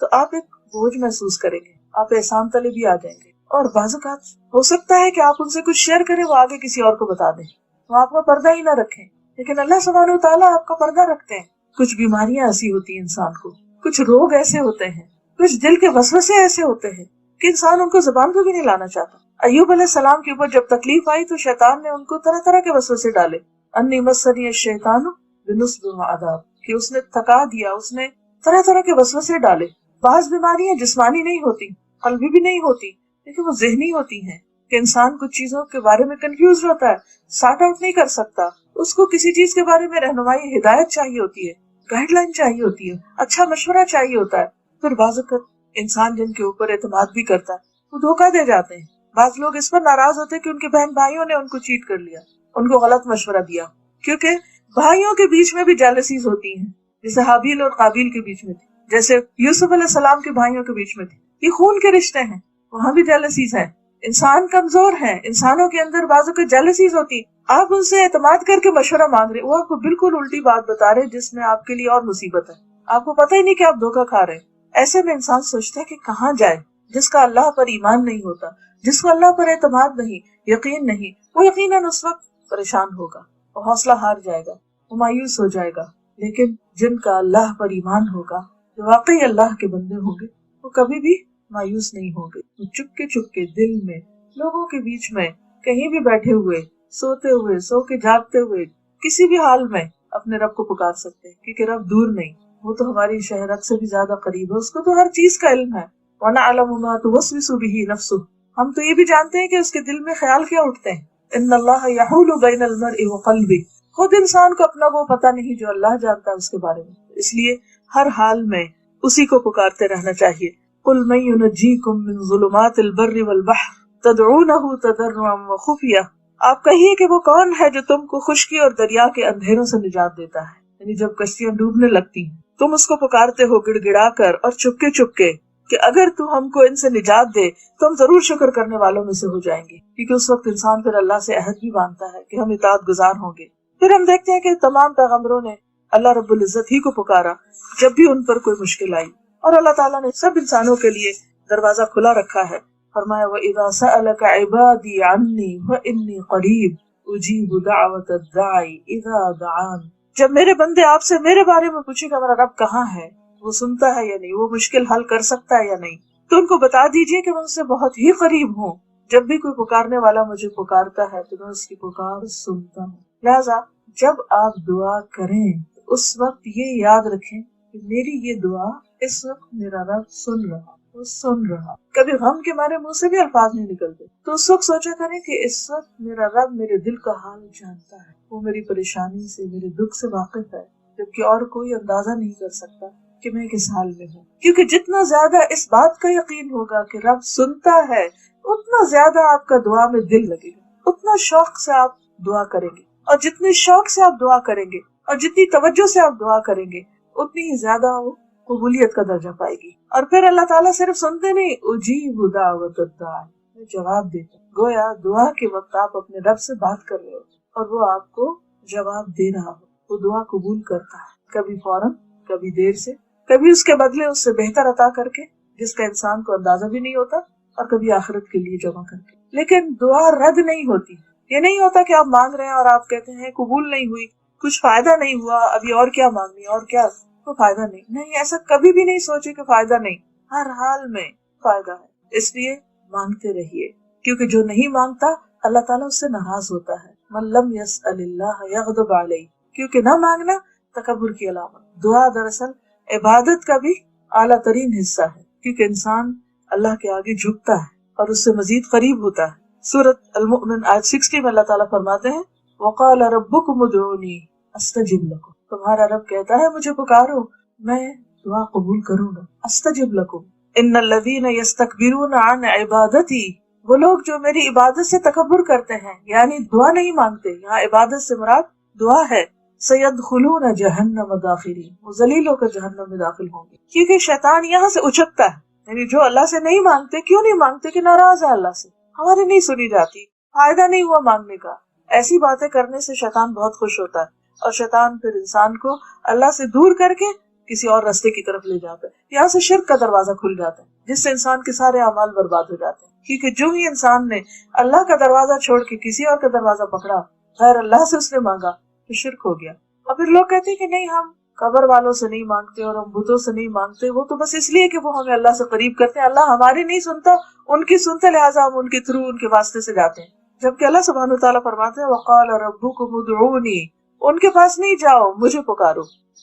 تو آپ ایک بوجھ محسوس کریں گے، آپ احسان تلے بھی آ جائیں گے، اور بعض اوقات ہو سکتا ہے کہ آپ ان سے کچھ شیئر کریں، وہ آگے کسی اور کو بتا دیں، وہ آپ کا پردہ ہی نہ رکھیں، لیکن اللہ سبحانہ و تعالیٰ آپ کا پردہ رکھتے ہیں۔ کچھ بیماریاں ایسی ہوتی ہیں انسان کو، کچھ روگ ایسے ہوتے ہیں، کچھ دل کے وسوسے ایسے ہوتے ہیں کہ انسان ان کو زبان پہ بھی نہیں لانا چاہتا۔ ایوب علیہ السلام کے اوپر جب تکلیف آئی تو شیطان نے ان کو طرح طرح کے وسوسے ڈالے، انی مسنی الشیطان بنصب وعذاب، کہ اس نے تھکا دیا، اس نے طرح طرح کے وسوسے ڈالے۔ بعض بیماریاں جسمانی نہیں ہوتی، قلبی بھی نہیں ہوتی، لیکن وہ ذہنی ہوتی ہیں کہ انسان کچھ چیزوں کے بارے میں کنفیوز ہوتا ہے، سارٹ آؤٹ نہیں کر سکتا، اس کو کسی چیز کے بارے میں رہنمائی، ہدایت چاہیے ہوتی ہے، گائیڈ لائن چاہیے ہوتی ہے، اچھا مشورہ چاہیے ہوتا ہے۔ پھر بعض اوقات انسان جن کے اوپر اعتماد بھی کرتا ہے وہ دھوکہ دے جاتے ہیں۔ بعض لوگ اس پر ناراض ہوتے ہیں کہ ان کے بہن بھائیوں نے ان کو چیٹ کر لیا، ان کو غلط مشورہ دیا، کیونکہ بھائیوں کے بیچ میں بھی جیلسیز ہوتی ہیں، جیسے حابیل اور قابیل کے بیچ میں تھی، جیسے یوسف علیہ السلام کے بھائیوں کے بیچ میں تھی۔ یہ خون کے رشتے ہیں، وہاں بھی جیلسیز ہیں۔ انسان کمزور ہے، انسانوں کے اندر بعضوں کے جیلسیز ہوتی، آپ ان سے اعتماد کر کے مشورہ مانگ رہے، وہ آپ کو بالکل الٹی بات بتا رہے جس میں آپ کے لیے اور مصیبت ہے، آپ کو پتہ ہی نہیں کہ آپ دھوکہ کھا رہے ہیں۔ ایسے میں انسان سوچتا ہے کہ کہاں جائے، جس کا اللہ پر ایمان نہیں ہوتا، جس کو اللہ پر اعتماد نہیں، یقین نہیں، وہ یقیناً اس وقت پریشان ہوگا، وہ حوصلہ ہار جائے گا، وہ مایوس ہو جائے گا۔ لیکن جن کا اللہ پر ایمان ہوگا، جو واقعی اللہ کے بندے ہوں گے، وہ کبھی بھی مایوس نہیں ہوں گے، وہ چپ کے دل میں، لوگوں کے بیچ میں، کہیں بھی بیٹھے ہوئے، سوتے ہوئے، سو کے جاگتے ہوئے، کسی بھی حال میں اپنے رب کو پکار سکتے ہیں، کیونکہ رب دور نہیں، وہ تو ہماری شہرت سے بھی زیادہ قریب ہے، اس کو تو ہر چیز کا علم ہے۔ وَنَعْلَمُ مَا تُوَسْوِسُ بِهِ نَفْسُهُ، ہم تو یہ بھی جانتے ہیں کہ اس کے دل میں خیال کیا اٹھتے ہیں۔ إِنَّ اللَّهَ يَحُولُ بَيْنَ الْمَرْءِ وَقَلْبِهِ، خود انسان کو اپنا وہ پتہ نہیں جو اللہ جانتا ہے اس کے بارے میں، اس لیے ہر حال میں اسی کو پکارتے رہنا چاہیے۔ قُلْ مَن يُنَجِّيكُم مِّن ظُلُمَاتِ الْبَرِّ وَالْبَحْرِ تَدْعُونَهُ تَضَرُّعًا وَخُفْيَةً، آپ کہیے کہ وہ کون ہے جو تم کو خشکی اور دریا کے اندھیروں سے نجات دیتا ہے، یعنی جب کشتیاں ڈوبنے لگتی ہیں تم اس کو پکارتے ہو گڑ گڑا کر اور چپ کے کہ اگر تو ہم کو ان سے نجات دے تو ہم ضرور شکر کرنے والوں میں سے ہو جائیں گے، کیونکہ اس وقت انسان پھر اللہ سے عہد بھی باندھتا ہے کہ ہم اطاعت گزار ہوں گے۔ پھر ہم دیکھتے ہیں کہ تمام پیغمبروں نے اللہ رب العزت ہی کو پکارا جب بھی ان پر کوئی مشکل آئی، اور اللہ تعالیٰ نے سب انسانوں کے لیے دروازہ کھلا رکھا ہے۔ فرمایا وَإِذَا سَأَلَكَ عِبَادِي عَنِّي وَإِنِّي قَرِيبٌ أُجِيبُ دَعْوَةَ الدَّاعِ إِذَا دَعَانِ، جب میرے بندے آپ سے میرے بارے میں پوچھے کہ ہمارا رب کہاں ہے، وہ سنتا ہے یا نہیں، وہ مشکل حل کر سکتا ہے یا نہیں، تو ان کو بتا دیجئے کہ میں ان سے بہت ہی قریب ہوں، جب بھی کوئی پکارنے والا مجھے پکارتا ہے تو میں اس کی پکار سنتا ہوں۔ لہذا جب آپ دعا کریں تو اس وقت یہ یاد رکھیں کہ میری یہ دعا اس وقت میرا رب سن رہا، وہ سن رہا۔ کبھی غم کے مارے منہ سے بھی الفاظ نہیں نکلتے تو اس وقت سوچا کریں کہ اس وقت میرا رب میرے دل کا حال جانتا ہے، وہ میری پریشانی سے، میرے دکھ سے واقف ہے، جبکہ اور کوئی اندازہ نہیں کر سکتا کہ میں کس حال میں ہوں۔ کیونکہ جتنا زیادہ اس بات کا یقین ہوگا کہ رب سنتا ہے، اتنا زیادہ آپ کا دعا میں دل لگے گا، اتنا شوق سے آپ دعا کریں گے، اور جتنے شوق سے آپ دعا کریں گے اور جتنی توجہ سے آپ دعا کریں گے اتنی ہی زیادہ وہ قبولیت کا درجہ پائے گی۔ اور پھر اللہ تعالیٰ صرف سنتے نہیں، اجیب دعوت الداعی، میں جواب دیتا ہوں۔ گویا دعا کے وقت آپ اپنے رب سے بات کر رہے ہو اور وہ آپ کو جواب دے رہا ہو، وہ دعا قبول کرتا ہے، کبھی فوراً، کبھی دیر سے، کبھی اس کے بدلے اس سے بہتر عطا کر کے جس کا انسان کو اندازہ بھی نہیں ہوتا، اور کبھی آخرت کے لیے جمع کر کے۔ لیکن دعا رد نہیں ہوتی، یہ نہیں ہوتا کہ آپ مانگ رہے ہیں اور آپ کہتے ہیں قبول نہیں ہوئی، کچھ فائدہ نہیں ہوا، ابھی اور کیا مانگنی، اور کیا، کوئی فائدہ نہیں، ایسا کبھی بھی نہیں سوچے کہ فائدہ نہیں، ہر حال میں فائدہ ہے۔ اس لیے مانگتے رہیے، کیونکہ جو نہیں مانگتا اللہ تعالیٰ اس سے ناراض ہوتا ہے۔ من لم يسأل اللہ یغضب علیہ، کیونکہ نہ مانگنا تکبر کی علامت۔ دعا دراصل عبادت کا بھی اعلیٰ ترین حصہ ہے، کیونکہ انسان اللہ کے آگے جھکتا ہے اور اس سے مزید قریب ہوتا ہے۔ سورۃ المؤمن آیت 60 میں اللہ تعالیٰ فرماتے ہیں وقال ربکم ادعونی استجب لکم، تمہارا رب کہتا ہے مجھے پکارو میں دعا قبول کروں گا۔ استجب لکم ان الذین یستکبرون عن عبادتی، وہ لوگ جو میری عبادت سے تکبر کرتے ہیں، یعنی دعا نہیں مانگتے، یہاں عبادت سے مراد دعا ہے، سیدخلون جہنم داخرین، وہ ذلیل ہو کر جہنم میں داخل ہوں گے۔ کیونکہ شیطان یہاں سے اچکتا ہے، یعنی جو اللہ سے نہیں مانگتے، کیوں نہیں مانگتے؟ کہ ناراض ہے اللہ سے، ہماری نہیں سنی جاتی، فائدہ نہیں ہوا مانگنے کا۔ ایسی باتیں کرنے سے شیطان بہت خوش ہوتا ہے، اور شیطان پھر انسان کو اللہ سے دور کر کے کسی اور راستے کی طرف لے جاتا ہے. یہاں سے شرک کا دروازہ کھل جاتا ہے جس سے انسان کے سارے اعمال برباد ہو جاتے ہیں. کیونکہ جو ہی انسان نے اللہ کا دروازہ چھوڑ کے کسی اور کا دروازہ پکڑا، غیر اللہ سے اس نے مانگا، تو شرک ہو گیا. اور پھر لوگ کہتے ہیں کہ نہیں، ہم قبر والوں سے نہیں مانگتے اور ہم بتوں سے نہیں مانگتے، وہ تو بس اس لیے کہ وہ ہمیں اللہ سے قریب کرتے ہیں. اللہ ہماری نہیں سنتا، ان کی سنتے، لہٰذا ہم ان کے تھرو، ان کے واسطے سے جاتے ہیں. جبکہ اللہ سبحانہ وتعالیٰ فرماتے ہیں وقال ربکم ادعونی، ان کے پاس نہیں جاؤ، مجھے پکارو،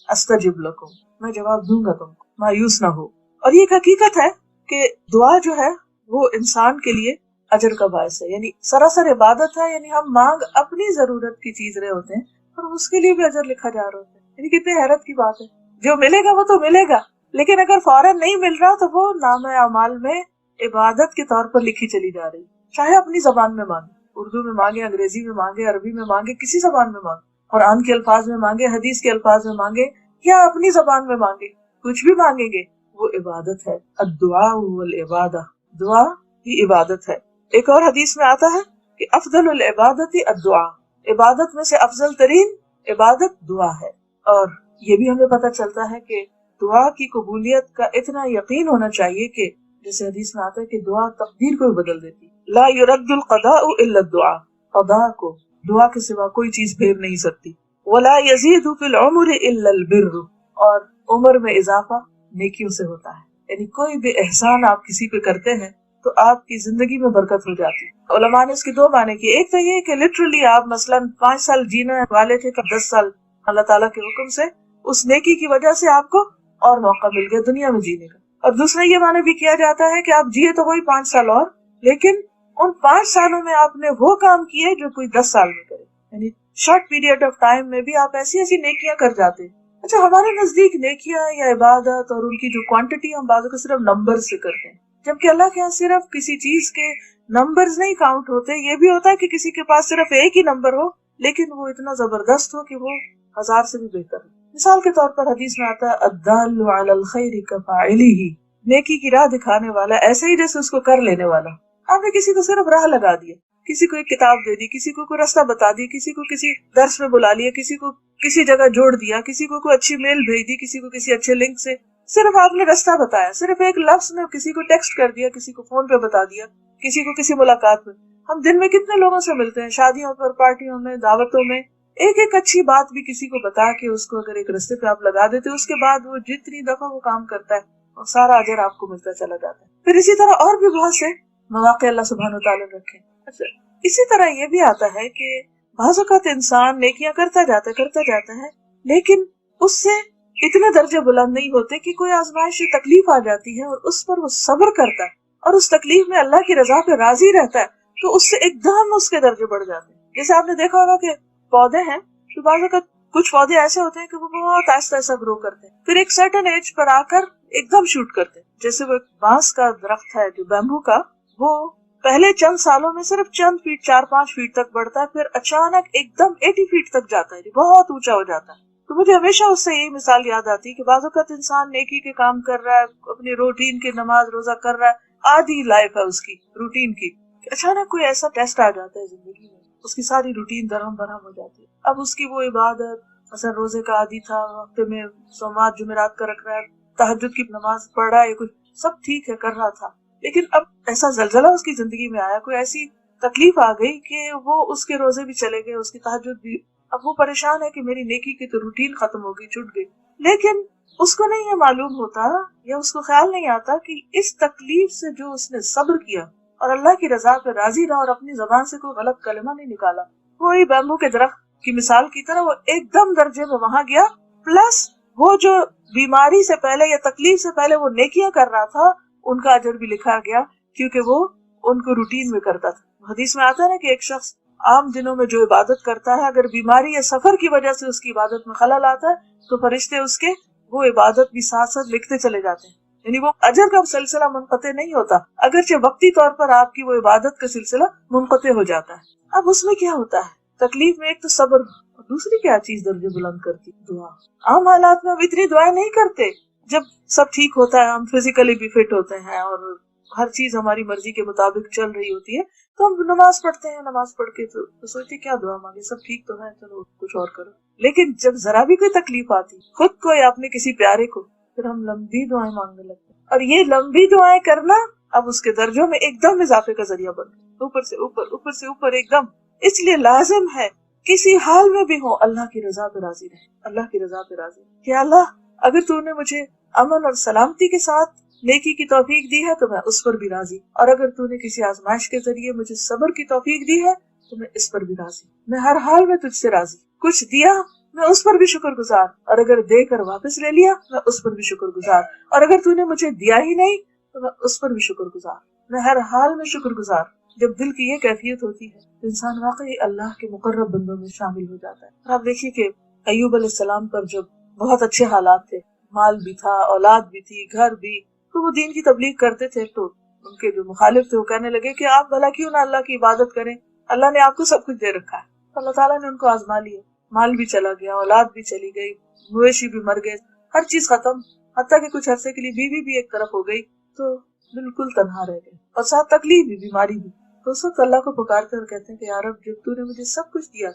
استجب لکم، میں جواب دوں گا تم کو، مایوس نہ ہو. اور یہ ایک حقیقت ہے کہ دعا جو ہے وہ انسان کے لیے اجر کا باعث ہے. یعنی سراسر عبادت ہے، یعنی ہم مانگ اپنی ضرورت کی چیز رہے ہوتے ہیں اور اس کے لیے بھی اجر لکھا جا رہا ہوتا ہے. یعنی کتنے حیرت کی بات ہے. جو ملے گا وہ تو ملے گا، لیکن اگر فوراً نہیں مل رہا تو وہ نام اعمال میں عبادت کے طور پر لکھی چلی جا رہی. چاہے اپنی زبان میں مانگے، اردو میں مانگے، انگریزی میں مانگے، عربی میں مانگے، کسی زبان میں مانگے، قرآن کے الفاظ میں مانگے، حدیث کے الفاظ میں مانگے، یا اپنی زبان میں مانگے، کچھ بھی مانگیں گے وہ عبادت ہے. الدعاء والعبادہ، دعا ہی عبادت ہے. ایک اور حدیث میں آتا ہے کہ افضل العبادت الدعاء، عبادت میں سے افضل ترین عبادت دعا ہے. اور یہ بھی ہمیں پتہ چلتا ہے کہ دعا کی قبولیت کا اتنا یقین ہونا چاہیے کہ جیسے حدیث میں آتا ہے کہ دعا تقدیر کو بھی بدل دیتی. لا يرد القضاء الا الدعاء، قضاء کو دعا کے سوا کوئی چیز پھیر نہیں سکتی. ولا يزيد في العمر الا البر، اور عمر میں اضافہ نیکیوں سے ہوتا ہے. یعنی کوئی بھی احسان آپ کسی پہ کرتے ہیں تو آپ کی زندگی میں برکت ہو جاتی ہے. علماء نے اس کے دو معنی کیے. ایک تو یہ کہ لٹرلی آپ مثلا 5 سال جینے والے تھے تو 10 سال اللہ تعالیٰ کے حکم سے اس نیکی کی وجہ سے آپ کو اور موقع مل گیا دنیا میں جینے کا. اور دوسرا یہ معنی بھی کیا جاتا ہے کہ آپ جیے تو وہی 5 سال اور، لیکن ان 5 سالوں میں آپ نے وہ کام کیے جو کوئی 10 سال میں کرے. یعنی شارٹ پیریڈ آف ٹائم میں بھی آپ ایسی ایسی نیکیاں کر جاتے ہیں. اچھا، ہمارے نزدیک نیکیاں یا عبادت اور ان کی جو کوانٹٹی ہم بعض کو صرف نمبر سے کرتے ہیں، جبکہ اللہ کے ہاں صرف کسی چیز کے نمبرز نہیں کاؤنٹ ہوتے. یہ بھی ہوتا ہے کہ کسی کے پاس صرف ایک ہی نمبر ہو لیکن وہ اتنا زبردست ہو کہ وہ 1000 سے بھی بہتر ہے. مثال کے طور پر حدیث میں آتا ہے الدال علی الخیر کفاعلہ، نیکی کی راہ دکھانے والا ایسے ہی جیسے اس کو کر لینے والا. آپ نے کسی کو صرف راہ لگا دیا، کسی کو ایک کتاب دے دی، کسی کو کوئی راستہ بتا دی، کسی کو کسی درس میں بلا لیا، کسی کو کسی جگہ جوڑ دیا، کسی کو کوئی اچھی میل بھیج دی، کسی کو کسی اچھے لنک سے، صرف آپ نے راستہ بتایا، صرف ایک لفظ میں کسی کو ٹیکسٹ کر دیا، کسی کو فون پہ بتا دیا، کسی کو کسی ملاقات میں. ہم دن میں کتنے لوگوں سے ملتے ہیں، شادیوں پر، پارٹیوں میں، دعوتوں میں. ایک ایک اچھی بات بھی کسی کو بتا کے اس کو اگر ایک راستے پہ آپ لگا دیتے، اس کے بعد وہ جتنی دفعہ وہ کام کرتا ہے اور سارا اجر آپ کو ملتا چلا جاتا ہے. پھر اسی طرح اور بھی بہت سے مواقع اللہ سبحانہ وتعالیٰ نے رکھے. اچھا، اسی طرح یہ بھی آتا ہے کہ بعض اوقات انسان نیکیاں کرتا جاتا ہے لیکن اس سے اتنے درجے بلند نہیں ہوتے کہ کوئی آزمائش تکلیف آ جاتی ہے اور اس پر وہ صبر کرتا ہے اور اس تکلیف میں اللہ کی رضا پہ راضی رہتا ہے تو اس سے ایک دم اس کے درجے بڑھ جاتے ہیں. جیسے آپ نے دیکھا ہوگا کہ پودے ہیں تو بعض اوقات کچھ پودے ایسے ہوتے ہیں کہ وہ بہت آہستہ آہستہ گرو کرتے ہیں، پھر ایک سرٹن ایج پر آ کر ایک دم شوٹ کرتے ہیں. جیسے وہ بانس کا درخت ہے جو بیمبو کا، وہ پہلے چند سالوں میں صرف چند فیٹ 4-5 فیٹ تک بڑھتا ہے، پھر اچانک ایک دم 80 فیٹ تک جاتا ہے، بہت اونچا ہو جاتا ہے. تو مجھے ہمیشہ اس سے یہی مثال یاد آتی ہے کہ بعض اوقات انسان نیکی کے کام کر رہا ہے، اپنی روٹین کی نماز روزہ کر رہا ہے، آدھی لائف ہے اس کی روٹین کی، اچانک کوئی ایسا ٹیسٹ آ جاتا ہے زندگی میں، اس کی ساری روٹین درہم برہم ہو جاتی ہے. اب اس کی وہ عبادت، مثلا روزے کا عادی تھا، ہفتے میں سوموار جمعرات کا رکھ رہا ہے، تہجد کی نماز پڑھ رہا ہے، کچھ سب ٹھیک ہے کر رہا تھا، لیکن اب ایسا زلزلہ اس کی زندگی میں آیا، کوئی ایسی تکلیف آ گئی کہ وہ اس کے روزے بھی چلے گئے، اس کی تہجد بھی. اب وہ پریشان ہے کہ میری نیکی کی تو روٹین ختم ہو گئی، چھوٹ گئی. لیکن اس کو نہیں یہ معلوم ہوتا یا اس کو خیال نہیں آتا کہ اس تکلیف سے جو اس نے صبر کیا اور اللہ کی رضا پہ راضی رہا اور اپنی زبان سے کوئی غلط کلمہ نہیں نکالا، وہی بیمبو کے درخت کی مثال کی طرح وہ ایک دم درجے میں وہاں گیا، پلس وہ جو بیماری سے پہلے یا تکلیف سے پہلے وہ نیکیاں کر رہا تھا ان کا اجر بھی لکھا گیا کیونکہ وہ ان کو روٹین میں کرتا تھا. حدیث میں آتا ہے نا کہ ایک شخص عام دنوں میں جو عبادت کرتا ہے، اگر بیماری یا سفر کی وجہ سے اس کی عبادت میں خلل آتا ہے تو فرشتے اس کے وہ عبادت بھی ساتھ ساتھ لکھتے چلے جاتے ہیں. یعنی وہ اجر کا سلسلہ منقطع نہیں ہوتا، اگرچہ وقتی طور پر آپ کی وہ عبادت کا سلسلہ منقطع ہو جاتا ہے. اب اس میں کیا ہوتا ہے، تکلیف میں ایک تو صبر، اور دوسری کیا چیز درجے بلند کرتی، دعا. عام حالات میں ہم اتنی دعائیں نہیں کرتے، جب سب ٹھیک ہوتا ہے، ہم فزیکلی بھی فٹ ہوتے ہیں اور ہر چیز ہماری مرضی کے مطابق چل رہی ہوتی ہے تو ہم نماز پڑھتے ہیں، نماز پڑھ کے تو سوچتے کیا دعا مانگے، سب ٹھیک تو ہے، چلو کچھ اور کرو. لیکن جب ذرا بھی کوئی تکلیف آتی خود کو یا اپنے کسی پیارے کو، پھر ہم لمبی دعائیں مانگنے لگتے ہیں. اور یہ لمبی دعائیں کرنا اب اس کے درجوں میں ایک دم اضافے کا ذریعہ بن گیا، اوپر سے اوپر، اوپر سے اوپر ایک دم. اس لیے لازم ہے کسی حال میں بھی ہو اللہ کی رضا پہ راضی رہے، اللہ کی رضا پہ راضی کہ اللہ اگر تو نے مجھے امن اور سلامتی کے ساتھ نیکی کی توفیق دی ہے تو میں اس پر بھی راضی، اور اگر تو نے کسی آزمائش کے ذریعے مجھے صبر کی توفیق دی ہے تو میں اس پر بھی راضی. میں ہر حال میں تجھ سے راضی. کچھ دیا میں اس پر بھی شکر گزار، اور اگر دے کر واپس لے لیا میں اس پر بھی شکر گزار، اور اگر تو نے مجھے دیا ہی نہیں تو میں اس پر بھی شکر گزار. میں ہر حال میں شکر گزار. جب دل کی یہ کیفیت ہوتی ہے تو انسان واقعی اللہ کے مقرب بندوں میں شامل ہو جاتا ہے. اور آپ دیکھیے کہ ایوب علیہ السلام پر جب بہت اچھے حالات تھے، مال بھی تھا، اولاد بھی تھی، گھر بھی، تو وہ دین کی تبلیغ کرتے تھے تو ان کے جو مخالف تھے وہ کہنے لگے کہ آپ بھلا کیوں نہ اللہ کی عبادت کریں، اللہ نے آپ کو سب کچھ دے رکھا ہے. تو اللہ تعالیٰ نے ان کو آزما لیا، مال بھی چلا گیا، اولاد بھی چلی گئی، مویشی بھی مر گئے، ہر چیز ختم، حتیٰ کہ کچھ عرصے کے لیے بیوی بھی ایک طرف ہو گئی تو بالکل تنہا رہ گئے، اور ساتھ تکلیف بھی، بیماری بھی. تو اس وقت اللہ کو پکارتے اور کہتے ہیں کہ یا رب جب تو نے مجھے سب کچھ دیا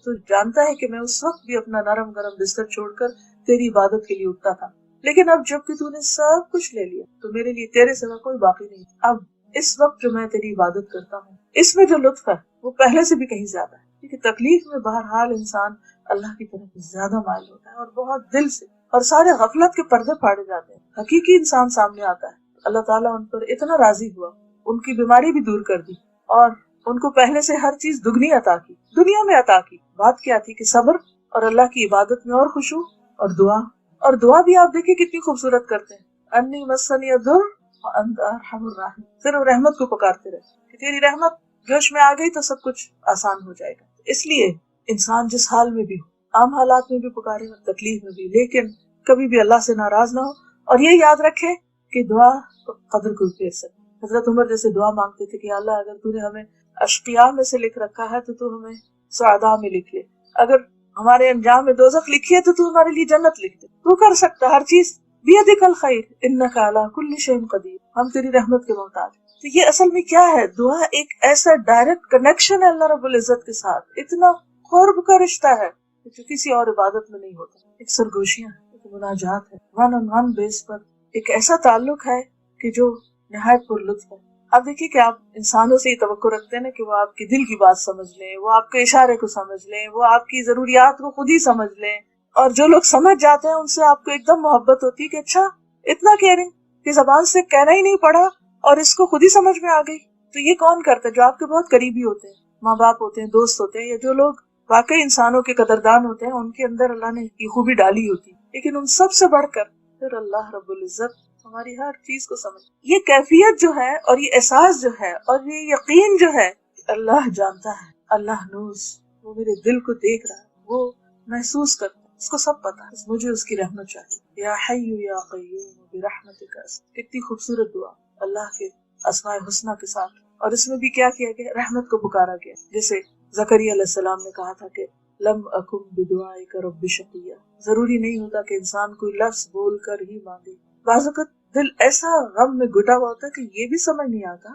تو جانتا ہے کہ میں اس وقت بھی اپنا نرم گرم بستر چھوڑ کر تیری عبادت کے لیے اٹھتا تھا، لیکن اب جب کہ تو نے سب کچھ لے لیا تو میرے لیے تیرے سوا کوئی باقی نہیں. اب اس وقت جو میں تیری عبادت کرتا ہوں اس میں جو لطف ہے وہ پہلے سے بھی کہیں زیادہ ہے، کیونکہ تکلیف میں بہرحال انسان اللہ کی طرف زیادہ مائل ہوتا ہے اور بہت دل سے، اور سارے غفلت کے پردے پھاڑے جاتے ہیں، حقیقی انسان سامنے آتا ہے. اللہ تعالیٰ ان پر اتنا راضی ہوا، ان کی بیماری بھی دور کر دی اور ان کو پہلے سے ہر چیز دگنی عطا کی، دنیا میں عطا کی. بات کیا تھی کہ صبر اور اللہ کی عبادت میں اور خشوع اور دعا. اور دعا بھی آپ دیکھیں کتنی خوبصورت کرتے ہیں، انی مسنی الضر وانت ارحم الراحمین. صرف رحمت کو پکارتے رہے کہ تیری رحمت جوش میں آ گئی تو سب کچھ آسان ہو جائے گا. اس لیے انسان جس حال میں بھی ہو، عام حالات میں بھی پکارے اور تکلیف میں بھی، لیکن کبھی بھی اللہ سے ناراض نہ ہو، اور یہ یاد رکھے کہ دعا قدر کو پھیر سکے. حضرت عمر جیسے دعا مانگتے تھے کہ اللہ اگر تو نے ہمیں اشقیاء میں سے لکھ رکھا ہے تو تو ہمیں سعداء میں لکھ لے، اگر ہمارے انجام میں دوزخ لکھی ہے تو تو ہمارے لیے جنت لکھ دے. تو کر سکتا ہر چیز، بیدک الخیر انک علی کل شیء قدیر. ہم تیری رحمت کے محتاج. تو یہ اصل میں کیا ہے؟ دعا ایک ایسا ڈائریکٹ کنیکشن ہے اللہ رب العزت کے ساتھ، اتنا قرب کا رشتہ ہے جو کسی اور عبادت میں نہیں ہوتا. ایک سرگوشیاں ہے، ایک مناجات ہے، ون آن ون بیس پر ایک ایسا تعلق ہے کہ جو نہایت پر لطف ہے. آپ دیکھیے کہ آپ انسانوں سے یہ توقع رکھتے ہیں نا کہ وہ آپ کی دل کی بات سمجھ لیں، وہ آپ کے اشارے کو سمجھ لیں، وہ آپ کی ضروریات کو خود ہی سمجھ لیں. اور جو لوگ سمجھ جاتے ہیں ان سے آپ کو ایک دم محبت ہوتی ہے کہ اچھا اتنا کیئرنگ کہ زبان سے کہنا ہی نہیں پڑا اور اس کو خود ہی سمجھ میں آ گئی. تو یہ کون کرتا ہے؟ جو آپ کے بہت قریبی ہوتے ہیں، ماں باپ ہوتے ہیں، دوست ہوتے ہیں، یا جو لوگ واقعی انسانوں کے قدردان ہوتے ہیں، ان کے اندر اللہ نے یہ خوبی ڈالی ہوتی. لیکن ان سب سے بڑھ کر پھر اللہ رب العزت ہماری ہر چیز کو سمجھ. یہ کیفیت جو ہے اور یہ احساس جو ہے اور یہ یقین جو ہے اللہ جانتا ہے، اللہ نوز، وہ میرے دل کو دیکھ رہا ہے، وہ محسوس کرتا ہے، اس کو سب پتا ہے، مجھے اس کی رحمت چاہیے. یا حی یا قیوم برحمتک. کتنی خوبصورت دعا اللہ کے اسماء الحسنی کے ساتھ. اور اس میں بھی کیا کیا گیا؟ رحمت کو پکارا گیا. جیسے زکریا علیہ السلام نے کہا تھا کہ لم اکن بدعائک رب شقیا. ضروری نہیں ہوتا کہ انسان کوئی لفظ بول کر ہی مانگے. بعض اوقات دل ایسا غم میں گھٹا ہوا ہوتا ہے کہ یہ بھی سمجھ نہیں آتا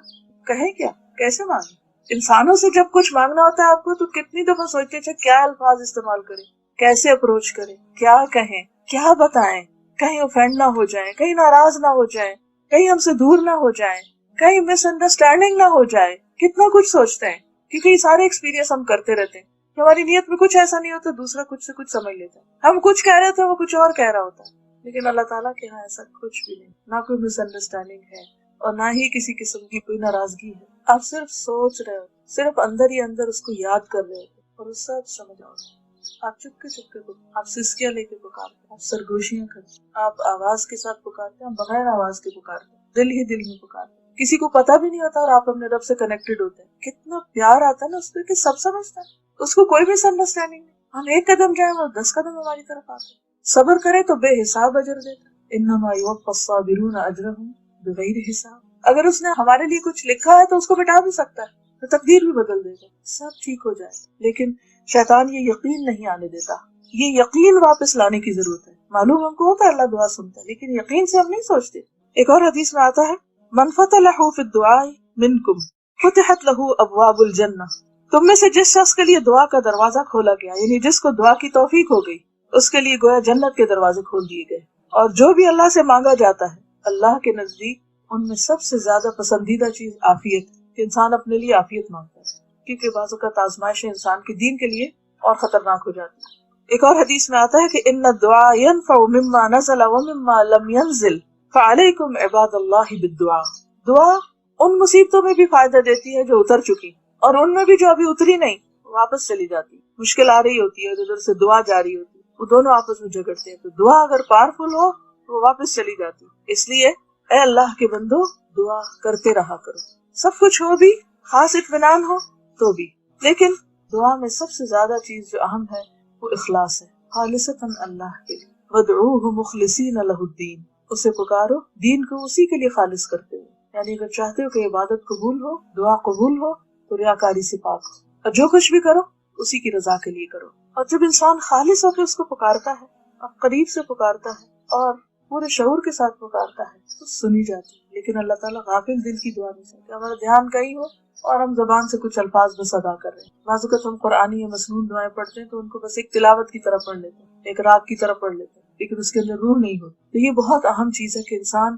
کہیں کیا، کیسے مانگے. انسانوں سے جب کچھ مانگنا ہوتا ہے آپ کو تو کتنی دفعہ سوچتے تھے کیا الفاظ استعمال کریں، کیسے اپروچ کریں، کیا کہیں، کیا بتائیں، کہیں اوفینڈ نہ ہو جائیں، کہیں ناراض نہ ہو جائیں، کہیں ہم سے دور نہ ہو جائیں، کہیں مس انڈرسٹینڈنگ نہ ہو جائے. کتنا کچھ سوچتے ہیں کیونکہ یہ سارے ایکسپیرینس ہم کرتے رہتے ہیں. ہماری نیت میں کچھ ایسا نہیں ہوتا، دوسرا کچھ سے کچھ سمجھ لیتا ہے. ہم کچھ کہہ رہے تھے وہ کچھ اور کہہ رہا ہوتا ہے. لیکن اللہ تعالیٰ کے ہاں ایسا کچھ بھی نہیں، نہ کوئی مس انڈرسٹینڈنگ ہے اور نہ ہی کسی قسم کی کوئی ناراضگی ہے. آپ صرف سوچ رہے ہو، صرف اندر ہی اندر اس کو یاد کر رہے ہو اور وہ سب سمجھ آؤ. آپ چپکے چپکے کو، آپ سسکیاں لے کے پکارتے، آپ سرگوشیاں کرتے، آپ آواز کے ساتھ پکارتے ہیں، بغیر آواز کے پکارتے، دل ہی دل میں پکارتے. کسی کو پتا بھی نہیں ہوتا اور آپ اپنے رب سے کنیکٹڈ ہوتے ہیں. کتنا پیار آتا ہے نا اس پہ کہ سب سمجھتا ہے، اس کو کوئی مس انڈرسٹینڈنگ نہیں. ہم ایک قدم جائیں وہ 10 قدم ہماری طرف آتے. صبر کرے تو بے حساب اجر دیتا. انما یوفی الصابرون اجرهم بغیر حساب. اگر اس نے ہمارے لیے کچھ لکھا ہے تو اس کو مٹا بھی سکتا ہے، تو تقدیر بھی بدل دے گا، سب ٹھیک ہو جائے. لیکن شیطان یہ یقین نہیں آنے دیتا. یہ یقین واپس لانے کی ضرورت ہے. معلوم ہم کو ہوتا ہے اللہ دعا سنتا ہے، لیکن یقین سے ہم نہیں سوچتے. ایک اور حدیث میں آتا ہے من فتح له في الدعاء منكم فتحت له ابواب الجنہ، تم میں سے جس شخص کے لیے دعا کا دروازہ کھولا گیا، یعنی جس کو دعا کی توفیق ہو گئی، اس کے لیے گویا جنت کے دروازے کھول دیے گئے. اور جو بھی اللہ سے مانگا جاتا ہے اللہ کے نزدیک ان میں سب سے زیادہ پسندیدہ چیز عافیت، کہ انسان اپنے لیے عافیت مانگتا ہے، کیونکہ بعض اوقات آزمائشیں انسان کے دین کے لیے اور خطرناک ہو جاتی ہیں. ایک اور حدیث میں آتا ہے کہ ان الدعاء ينفع مما نزل ومما لم ينزل فعليكم عباد اللہ بالدعاء. دعا ان مصیبتوں میں بھی فائدہ دیتی ہے جو اتر چکی، اور ان میں بھی جو ابھی اتری نہیں واپس چلی جاتی. مشکل آ رہی ہوتی ہے اور ادھر سے دعا جاری ہوتی ہے، وہ دونوں آپس میں جھگڑتے ہیں، تو دعا اگر پاورفل ہو تو وہ واپس چلی جاتی. اس لیے اے اللہ کے بندو دعا کرتے رہا کرو، سب کچھ ہو بھی، خاص اطمینان ہو تو بھی، لیکن دعا میں سب سے زیادہ چیز جو اہم ہے وہ اخلاص ہے. خالصتاً اللہ کے لیے، وادعوہ مخلصین لہ الدین، اسے پکارو دین کو اسی کے لیے خالص کرتے ہوئے. یعنی اگر چاہتے ہو کہ عبادت قبول ہو، دعا قبول ہو، تو ریاکاری سے پاک ہو، اور جو کچھ بھی کرو اسی کی رضا کے لیے کرو. اور جب انسان خالص ہو کے اس کو پکارتا ہے اور قریب سے پکارتا ہے اور پورے شعور کے ساتھ پکارتا ہے تو سنی جاتی ہے. لیکن اللہ تعالیٰ غافل دل کی دعا نہیں سنتا. ہمارا دھیان کہیں ہو اور ہم زبان سے کچھ الفاظ بس ادا کر رہے ہیں. بعض اوقات ہم قرآنی یا مسنون دعائیں پڑھتے ہیں تو ان کو بس ایک تلاوت کی طرح پڑھ لیتے ہیں، ایک راگ کی طرح پڑھ لیتے ہیں، لیکن اس کے اندر روح نہیں ہوتی. تو یہ بہت اہم چیز ہے کہ انسان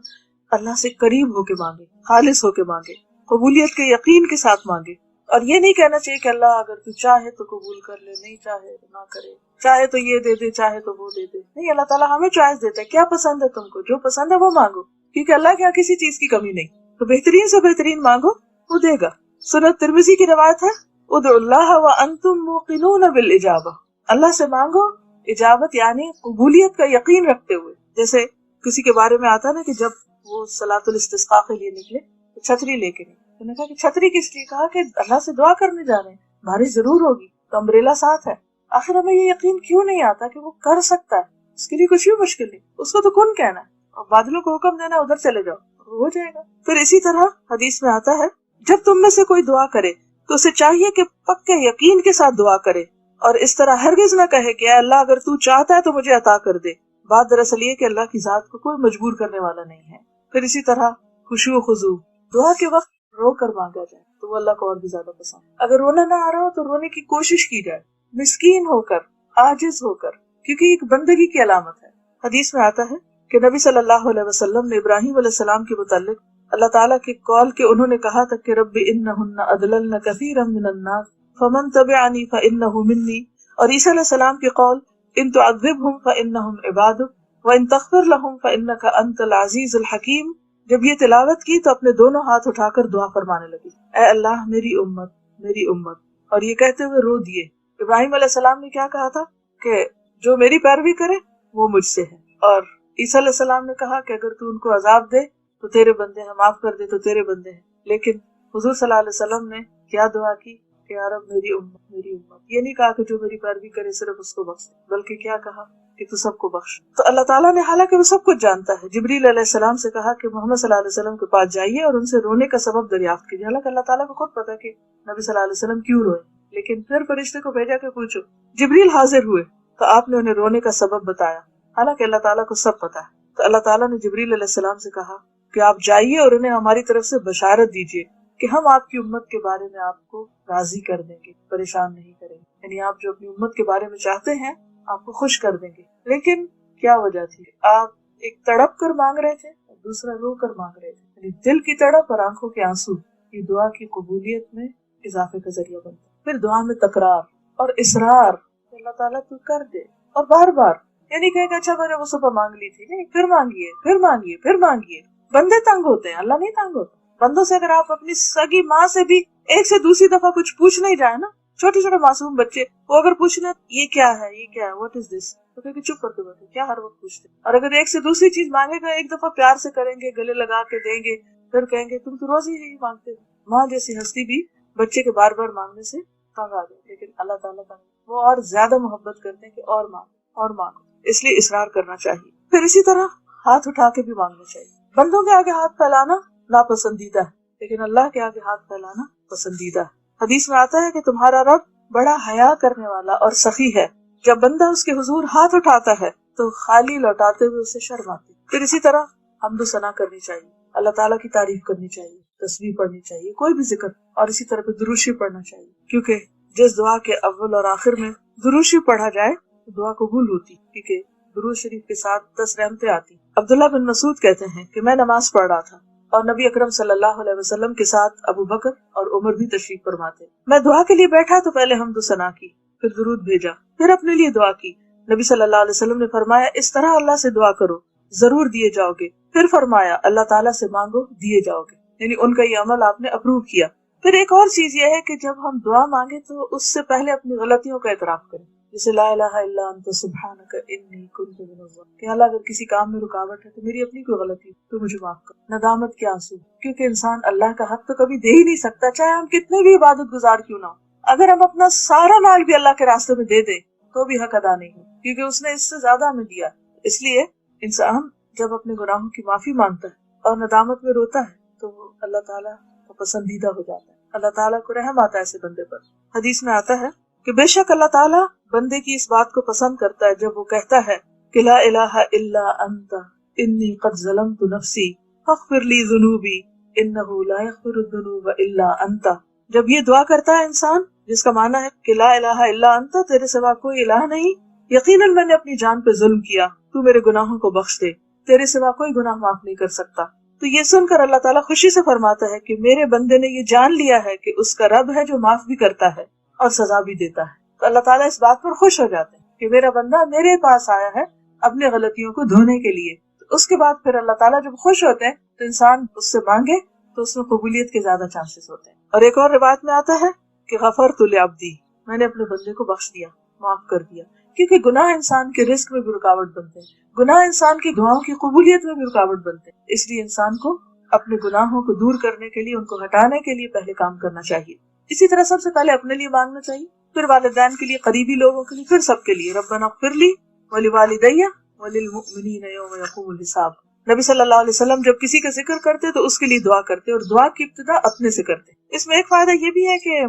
اللہ سے قریب ہو کے مانگے، خالص ہو کے مانگے، قبولیت کے یقین کے ساتھ مانگے. اور یہ نہیں کہنا چاہیے کہ اللہ اگر تو چاہے تو قبول کر لے، نہیں چاہے تو نہ کرے، چاہے تو یہ دے دے چاہے تو وہ دے دے. نہیں، اللہ تعالیٰ ہمیں چوائس دیتا ہے، کیا پسند ہے تم کو، جو پسند ہے وہ مانگو، کیونکہ اللہ کے یہاں کسی چیز کی کمی نہیں. تو بہترین سے بہترین مانگو، وہ دے گا. سنن ترمذی کی روایت ہے ادعوا اللہ وانتم موقنون بالاجابہ، اللہ سے مانگو اجابت یعنی قبولیت کا یقین رکھتے ہوئے. جیسے کسی کے بارے میں آتا نا کہ جب وہ صلاۃ الاستسقاء کے لیے نکلے تو چھتری لے کے نکلے. انہوں نے کہا کہ چھتری کس لیے؟ کہا کہ اللہ سے دعا کرنے جا رہے ہیں، بارش ضرور ہوگی تو امبریلا ساتھ ہے. آخر ہمیں یہ یقین کیوں نہیں آتا کہ وہ کر سکتا ہے، اس کے لیے کچھ بھی مشکل نہیں، اس کو تو کن کہنا ہے اور بادلوں کو حکم دینا ادھر چلے جاؤ، ہو جائے گا. پھر اسی طرح حدیث میں آتا ہے جب تم میں سے کوئی دعا کرے تو اسے چاہیے کہ پکے یقین کے ساتھ دعا کرے، اور اس طرح ہرگز نہ کہے کہ اے اللہ اگر تو چاہتا ہے تو مجھے عطا کر دے. بات دراصل یہ کہ اللہ کی ذات کو کوئی مجبور کرنے والا نہیں ہے. پھر اسی طرح خشوع و خضوع، دعا کے وقت رو کر مانگا جائے تو وہ اللہ کو اور بھی زیادہ پسند. اگر رونا نہ آ رہا ہو تو رونے کی کوشش کی جائے، مسکین ہو کر، عاجز ہو کر، کیونکہ ایک بندگی کی علامت ہے. حدیث میں آتا ہے کہ نبی صلی اللہ علیہ وسلم نے ابراہیم علیہ السلام کے متعلق اللہ تعالیٰ کے قول کہ انہوں نے کہا تھا کہ رب انہن اضللن کثیرا من الناس فمن تبعنی فانہ منی، اور عیسیٰ علیہ السلام کے قول ان تعذبہم فانہم عبادک وان تغفر لہم فانک انت العزیز الحکیم، جب یہ تلاوت کی تو اپنے دونوں ہاتھ اٹھا کر دعا فرمانے لگی، اے اللہ میری امت میری امت، اور یہ کہتے ہوئے رو دیے. ابراہیم علیہ السلام نے کیا کہا تھا کہ جو میری پیروی کرے وہ مجھ سے ہے، اور عیسیٰ علیہ السلام نے کہا کہ اگر تو ان کو عذاب دے تو تیرے بندے ہیں، معاف کر دے تو تیرے بندے ہیں. لیکن حضور صلی اللہ علیہ وسلم نے کیا دعا کی کہ یا رب میری امت میری امت. یہ نہیں کہا کہ جو میری پیروی کرے صرف اس کو بخش، بلکہ کیا کہا کہ تو سب کو بخش. تو اللہ تعالیٰ نے حالانکہ وہ سب کچھ جانتا ہے، جبریل علیہ السلام سے کہا کہ محمد صلی اللہ علیہ وسلم کے پاس جائیے اور ان سے رونے کا سبب دریافت کیجیے. حالانکہ اللہ تعالیٰ کو خود پتا کہ نبی صلی اللہ علیہ وسلم کیوں روئے، لیکن پھر فرشتے کو بھیجا کہ پوچھو. جبریل حاضر ہوئے تو آپ نے انہیں رونے کا سبب بتایا، حالانکہ اللہ تعالیٰ کو سب پتا ہے. تو اللہ تعالیٰ نے جبریل علیہ السلام سے کہا کہ آپ جائیے اور انہیں ہماری طرف سے بشارت دیجیے کہ ہم آپ کی امت کے بارے میں آپ کو راضی کر دیں گے، پریشان نہیں کریں گے. یعنی آپ جو اپنی امت کے بارے میں چاہتے ہیں آپ کو خوش کر دیں گے. لیکن کیا وجہ تھی؟ آپ ایک تڑپ کر مانگ رہے تھے اور دوسرا رو کر مانگ رہے تھے. یعنی دل کی تڑپ اور آنکھوں کے آنسو یہ دعا کی قبولیت میں اضافے کا ذریعہ بنتا ہے. پھر دعا میں تکرار اور اصرار، اللہ تعالیٰ تو کر دے، اور بار بار. یعنی کہے گا اچھا میں نے وہ صبح مانگ لی تھی، نہیں، پھر مانگیے پھر مانگیے پھر مانگیے. بندے تنگ ہوتے ہیں، اللہ نہیں تنگ ہوتا. بندوں سے اگر آپ اپنی سگی ماں سے بھی ایک سے دوسری دفعہ کچھ پوچھ نہیں جائے نا، چھوٹے چھوٹے معصوم بچے وہ اگر پوچھنا یہ کیا ہے یہ کیا ہے واٹ از دس، تو کہ چپ کر کے بیٹھے، کیا ہر وقت پوچھتے. اور اگر ایک سے دوسری چیز مانگے گا ایک دفعہ پیار سے کریں گے، گلے لگا کے دیں گے، پھر کہیں گے تم تو روز ہی یہی مانگتے ہو. ماں جیسی ہستی بھی بچے کے بار بار مانگنے سے تنگ آ گئے. لیکن اللہ تعالیٰ کا وہ اور زیادہ محبت کرتے ہیں کہ اور مانگو اور مانگو، اس لیے اصرار کرنا چاہیے. پھر اسی طرح ہاتھ اٹھا کے بھی مانگنا چاہیے. بندوں کے آگے ہاتھ پھیلانا ناپسندیدہ ہے، لیکن اللہ کے آگے ہاتھ پھیلانا پسندیدہ ہے. حدیث میں آتا ہے کہ تمہارا رب بڑا حیا کرنے والا اور سخی ہے، جب بندہ اس کے حضور ہاتھ اٹھاتا ہے تو خالی لوٹاتے ہوئے اسے شرم آتی. پھر اسی طرح حمد و ثنا کرنی چاہیے. اللہ تعالیٰ کی تعریف کرنی چاہیے، تسبیح پڑھنی چاہیے، کوئی بھی ذکر، اور اسی طرح پہ درود شریف پڑھنا چاہیے، کیونکہ جس دعا کے اول اور آخر میں درود شریف پڑھا جائے تو دعا قبول ہوتی، کیونکہ درود شریف کے ساتھ 10 رحمتیں آتی۔ عبداللہ بن مسعود کہتے ہیں کہ میں نماز پڑھ رہا تھا اور نبی اکرم صلی اللہ علیہ وسلم کے ساتھ ابو بکر اور عمر بھی تشریف فرما تھے۔ میں دعا کے لیے بیٹھا تو پہلے حمد و ثنا کی، پھر درود بھیجا، پھر اپنے لیے دعا کی۔ نبی صلی اللہ علیہ وسلم نے فرمایا اس طرح اللہ سے دعا کرو ضرور دیے جاؤ گے۔ پھر فرمایا اللہ تعالیٰ سے مانگو دیے جاؤ گے، یعنی ان کا یہ عمل آپ نے اپروو کیا۔ پھر ایک اور چیز یہ ہے کہ جب ہم دعا مانگے تو اس سے پہلے اپنی غلطیوں کا اعتراف کریں، جیسے لا الہ الا انت سبحانک انی کنت من الظالمین، کہ اللہ اگر کسی کام میں رکاوٹ ہے تو میری اپنی کوئی غلطی تو مجھے معاف کر۔ ندامت کے آنسو، کیونکہ انسان اللہ کا حق تو کبھی دے ہی نہیں سکتا، چاہے ہم کتنے بھی عبادت گزار کیوں نہ ہو۔ اگر ہم اپنا سارا مال بھی اللہ کے راستے میں دے دیں تو بھی حق ادا نہیں ہو، کیونکہ اس نے اس سے زیادہ ہمیں دیا۔ اس لیے انسان جب اپنے گناہوں کی معافی مانگتا ہے اور ندامت میں روتا ہے تو وہ اللہ تعالیٰ کا پسندیدہ ہو جاتا ہے، اللہ تعالیٰ کو رحم آتا ہے ایسے بندے پر۔ حدیث میں آتا ہے کہ بے شک اللہ تعالیٰ بندے کی اس بات کو پسند کرتا ہے جب وہ کہتا ہے کہ لا الہ الا انت انی قد ظلمت نفسی فاغفر لی ذنوبی انہ لا یغفر الذنوب الا انت۔ جب یہ دعا کرتا ہے انسان، جس کا معنی ہے کہ لا الہ الا انت، تیرے سوا کوئی الہ نہیں، یقیناً میں نے اپنی جان پہ ظلم کیا، تو میرے گناہوں کو بخش دے، تیرے سوا کوئی گناہ معاف نہیں کر سکتا۔ تو یہ سن کر اللہ تعالیٰ خوشی سے فرماتا ہے کہ میرے بندے نے یہ جان لیا ہے کہ اس کا رب ہے جو معاف بھی کرتا ہے اور سزا بھی دیتا ہے۔ تو اللہ تعالیٰ اس بات پر خوش ہو جاتے ہیں کہ میرا بندہ میرے پاس آیا ہے اپنے غلطیوں کو دھونے کے لیے۔ تو اس کے بعد پھر اللہ تعالیٰ جب خوش ہوتے ہیں تو انسان اس سے مانگے تو اس میں قبولیت کے زیادہ چانسز ہوتے ہیں۔ اور ایک اور روایت میں آتا ہے کہ غفرت لعبدی، میں نے اپنے بندے کو بخش دیا، معاف کر دیا، کیونکہ گناہ انسان کے رزق میں بھی رکاوٹ بنتے ہیں، گناہ انسان کی دعاؤں کی قبولیت میں بھی رکاوٹ بنتے ہیں۔ اس لیے انسان کو اپنے گناہوں کو دور کرنے کے لیے، ان کو ہٹانے کے لیے پہلے کام کرنا چاہیے۔ اسی طرح سب سے پہلے اپنے لیے مانگنا چاہیے، پھر والدین کے لیے، قریبی لوگوں کے لیے، پھر سب کے لیے۔ ربنا اغفر لی ولوالدی وللمؤمنین یوم یقوم الحساب۔ نبی صلی اللہ علیہ وسلم جب کسی کا ذکر کرتے تو اس کے لیے دعا کرتے، اور دعا کی ابتدا اپنے سے کرتے۔ اس میں ایک فائدہ یہ بھی ہے کہ